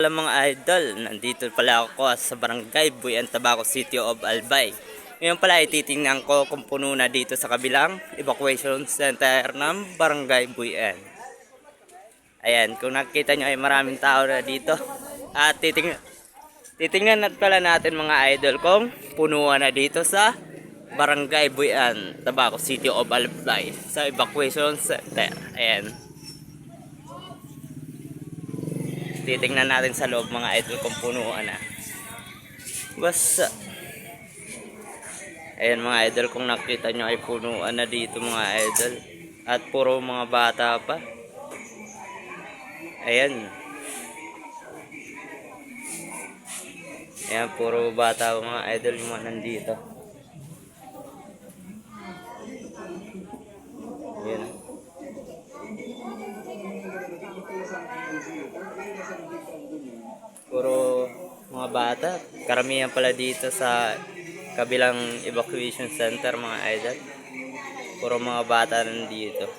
Alam mga idol, nandito pala ako sa Barangay Buyan, Tabaco City of Albay. Ngayon pala ay titingnan ko kung puno na dito sa kabilang evacuation center ng Barangay Buyan. Ayan, kung nakikita nyo ay maraming tao na dito. At titingnan na pala natin mga idol kung punuan na dito sa Barangay Buyan, Tabaco City of Albay sa evacuation center. Ayan. Titingnan natin sa loob mga idol kung punuan na. Basta ayan mga idol, kung nakita nyo ay punuan na dito mga idol. At puro mga bata pa. Ayan. Ayan, puro bata pa mga idol yung mga nandito. Ayan. Puro mga bata. Karamihan pala dito sa kabilang evacuation center mga idol. Puro mga bata nandito.